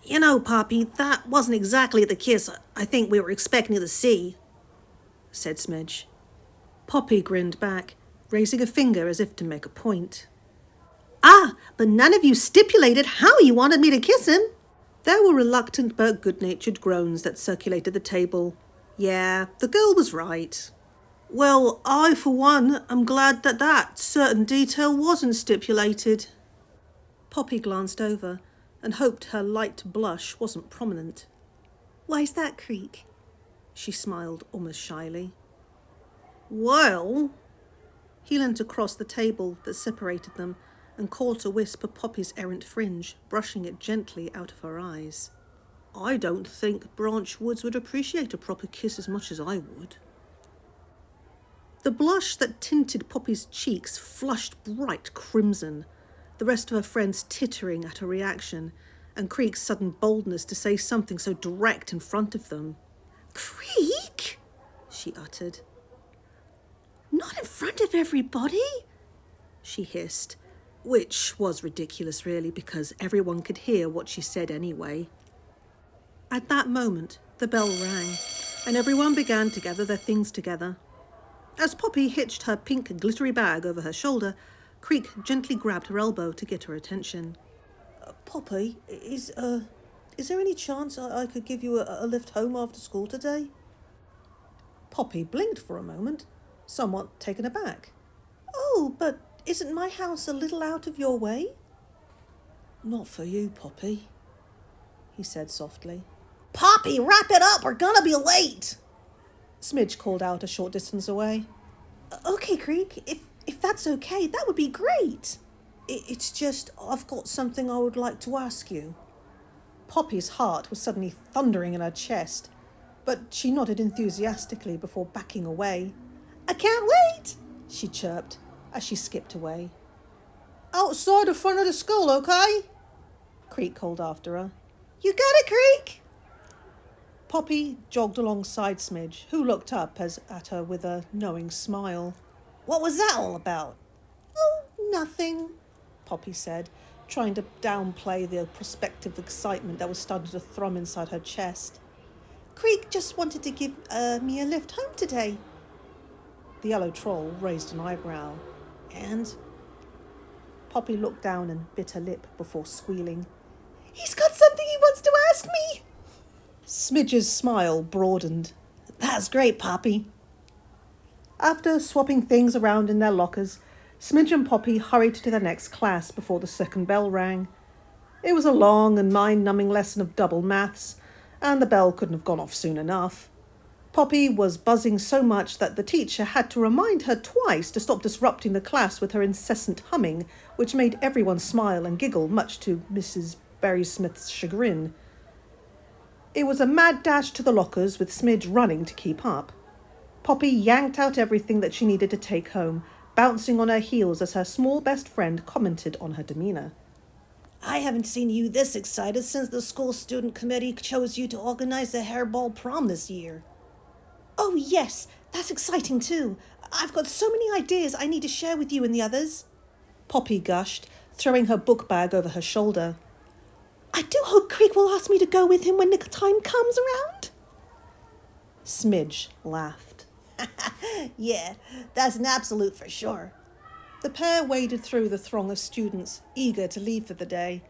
You know, Poppy, that wasn't exactly the kiss I think we were expecting to see, said Smidge. Poppy grinned back, raising a finger as if to make a point. Ah, but none of you stipulated how you wanted me to kiss him. There were reluctant but good-natured groans that circulated the table. Yeah, the girl was right. Well, I, for one, am glad that certain detail wasn't stipulated. Poppy glanced over and hoped her light blush wasn't prominent. Why's that, Creek? She smiled almost shyly. Well... He leant across the table that separated them and caught a wisp of Poppy's errant fringe, brushing it gently out of her eyes. I don't think Branch Woods would appreciate a proper kiss as much as I would. The blush that tinted Poppy's cheeks flushed bright crimson, the rest of her friends tittering at her reaction, and Creek's sudden boldness to say something so direct in front of them. Creek? She uttered. Not in front of everybody, she hissed, which was ridiculous really because everyone could hear what she said anyway. At that moment, the bell rang, and everyone began to gather their things together. As Poppy hitched her pink glittery bag over her shoulder, Creek gently grabbed her elbow to get her attention. Poppy, is there any chance I could give you a lift home after school today? Poppy blinked for a moment, somewhat taken aback. Oh, but isn't my house a little out of your way? Not for you, Poppy, he said softly. Poppy, wrap it up, we're gonna be late! Smidge called out a short distance away. Okay, Creek, if that's okay, that would be great. It's just, I've got something I would like to ask you. Poppy's heart was suddenly thundering in her chest, but she nodded enthusiastically before backing away. I can't wait, she chirped as she skipped away. Outside the front of the school, okay? Creek called after her. You got it, Creek! Poppy jogged alongside Smidge, who looked up at her with a knowing smile. What was that all about? Oh, nothing, Poppy said, trying to downplay the prospective excitement that was starting to thrum inside her chest. Creek just wanted to give me a lift home today. The yellow troll raised an eyebrow. And? Poppy looked down and bit her lip before squealing. He's got something he wants to ask me! Smidge's smile broadened. That's great, Poppy. After swapping things around in their lockers, Smidge and Poppy hurried to the next class before the second bell rang. It was a long and mind-numbing lesson of double maths, and the bell couldn't have gone off soon enough. Poppy was buzzing so much that the teacher had to remind her twice to stop disrupting the class with her incessant humming, which made everyone smile and giggle, much to Mrs. Berry-Smith's chagrin. It was a mad dash to the lockers, with Smidge running to keep up. Poppy yanked out everything that she needed to take home, bouncing on her heels as her small best friend commented on her demeanour. I haven't seen you this excited since the school student committee chose you to organise the Hair Ball Prom this year. Oh yes, that's exciting too. I've got so many ideas I need to share with you and the others. Poppy gushed, throwing her book bag over her shoulder. I do hope Creek will ask me to go with him when the time comes around. Smidge laughed. Yeah, that's an absolute for sure. The pair waded through the throng of students, eager to leave for the day.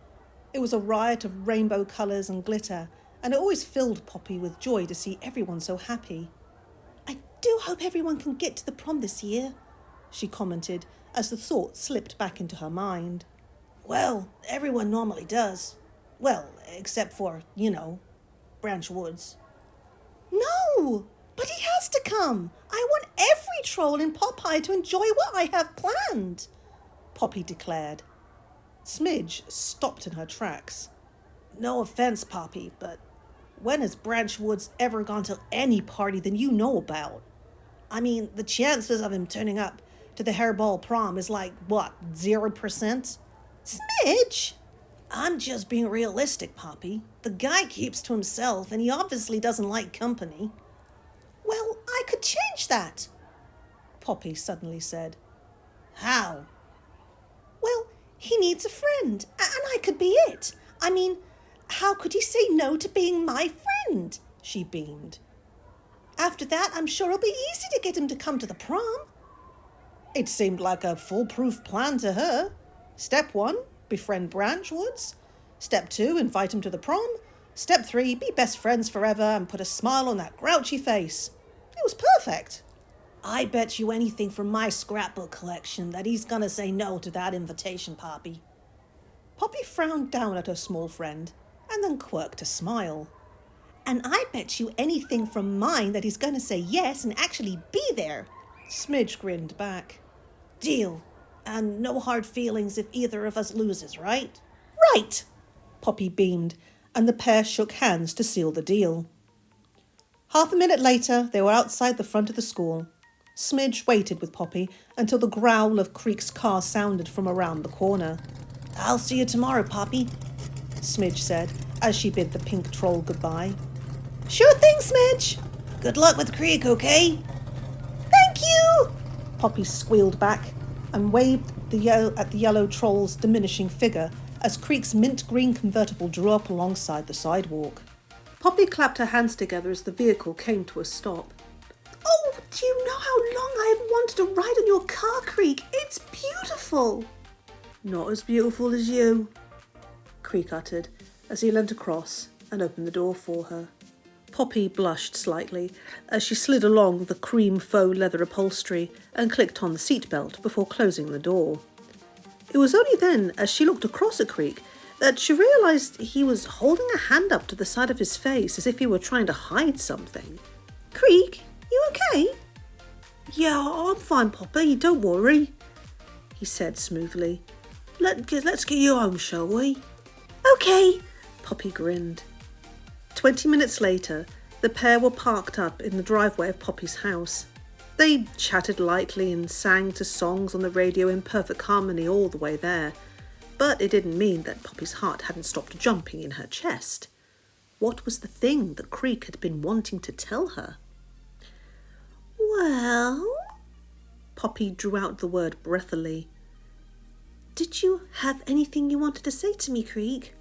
It was a riot of rainbow colours and glitter, and it always filled Poppy with joy to see everyone so happy. I do hope everyone can get to the prom this year, she commented, as the thought slipped back into her mind. Well, everyone normally does. Well, except for, Branch Woods. No, but he has to come. I want every troll in Popeye to enjoy what I have planned, Poppy declared. Smidge stopped in her tracks. No offense, Poppy, but when has Branch Woods ever gone to any party that you know about? I mean, the chances of him turning up to the Hair Ball Prom is like, 0%? Smidge! I'm just being realistic, Poppy. The guy keeps to himself, and he obviously doesn't like company. Well, I could change that, Poppy suddenly said. How? Well, he needs a friend, and I could be it. I mean, How could he say no to being my friend? She beamed. After that, I'm sure it'll be easy to get him to come to the prom. It seemed like a foolproof plan to her. Step 1, befriend Branch Woods. Step 2, invite him to the prom. Step 3, be best friends forever and put a smile on that grouchy face. It was perfect. I bet you anything from my scrapbook collection that he's gonna say no to that invitation, Poppy. Poppy frowned down at her small friend and then quirked a smile. And I bet you anything from mine that he's gonna say yes and actually be there. Smidge grinned back. Deal. And no hard feelings if either of us loses, right? Right! Poppy beamed, and the pair shook hands to seal the deal. Half a minute later, they were outside the front of the school. Smidge waited with Poppy until the growl of Creek's car sounded from around the corner. I'll see you tomorrow, Poppy, Smidge said as she bid the pink troll goodbye. Sure thing, Smidge. Good luck with Creek, okay? Thank you! Poppy squealed back and waved at the yellow troll's diminishing figure as Creek's mint green convertible drew up alongside the sidewalk. Poppy clapped her hands together as the vehicle came to a stop. Oh, do you know how long I have wanted to ride in your car, Creek? It's beautiful. Not as beautiful as you, Creek uttered as he leant across and opened the door for her. Poppy blushed slightly as she slid along the cream faux leather upholstery and clicked on the seatbelt before closing the door. It was only then, as she looked across at Creek, that she realised he was holding a hand up to the side of his face as if he were trying to hide something. Creek, you okay? Yeah, I'm fine, Poppy, don't worry, he said smoothly. Let's get you home, shall we? Okay, Poppy grinned. 20 minutes later, the pair were parked up in the driveway of Poppy's house. They chatted lightly and sang to songs on the radio in perfect harmony all the way there, but it didn't mean that Poppy's heart hadn't stopped jumping in her chest. What was the thing that Creek had been wanting to tell her? Well, Poppy drew out the word breathily. Did you have anything you wanted to say to me, Creek?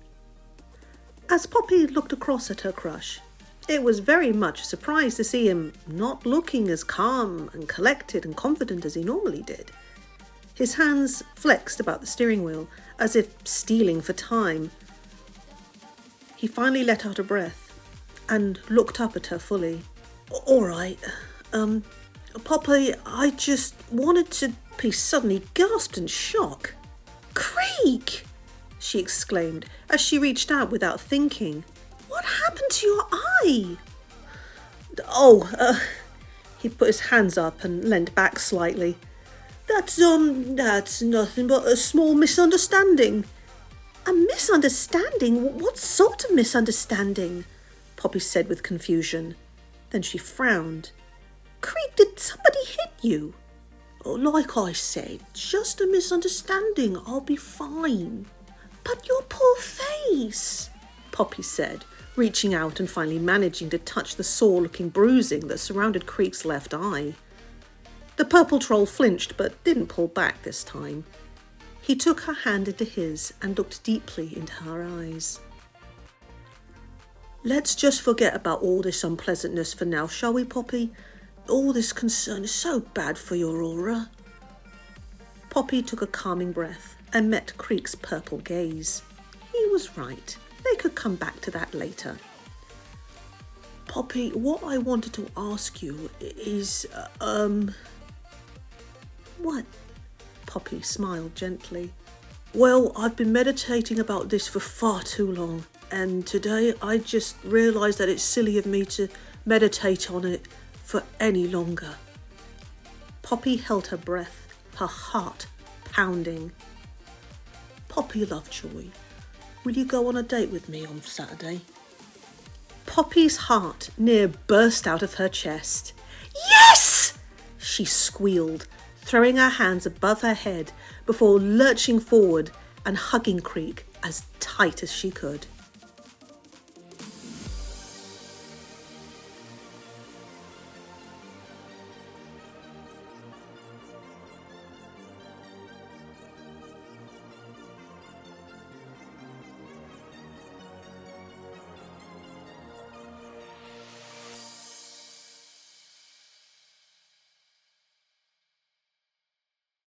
As Poppy looked across at her crush, it was very much a surprise to see him not looking as calm and collected and confident as he normally did. His hands flexed about the steering wheel, as if stealing for time. He finally let out a breath and looked up at her fully. All right, Poppy, I just wanted to... He suddenly gasped in shock. Creek! She exclaimed as she reached out without thinking. What happened to your eye? He put his hands up and leant back slightly. That's nothing but a small misunderstanding. A misunderstanding? What sort of misunderstanding? Poppy said with confusion. Then she frowned. Creek, did somebody hit you? Like I said, just a misunderstanding. I'll be fine. But your poor face, Poppy said, reaching out and finally managing to touch the sore-looking bruising that surrounded Creek's left eye. The purple troll flinched but didn't pull back this time. He took her hand into his and looked deeply into her eyes. Let's just forget about all this unpleasantness for now, shall we, Poppy? All this concern is so bad for your aura. Poppy took a calming breath and met Creek's purple gaze. He was right. They could come back to that later. Poppy, what I wanted to ask you is, What? Poppy smiled gently. Well, I've been meditating about this for far too long, and today I just realised that it's silly of me to meditate on it for any longer. Poppy held her breath, her heart pounding. Poppy Lovejoy, will you go on a date with me on Saturday? Poppy's heart near burst out of her chest. Yes! She squealed, throwing her hands above her head before lurching forward and hugging Creek as tight as she could.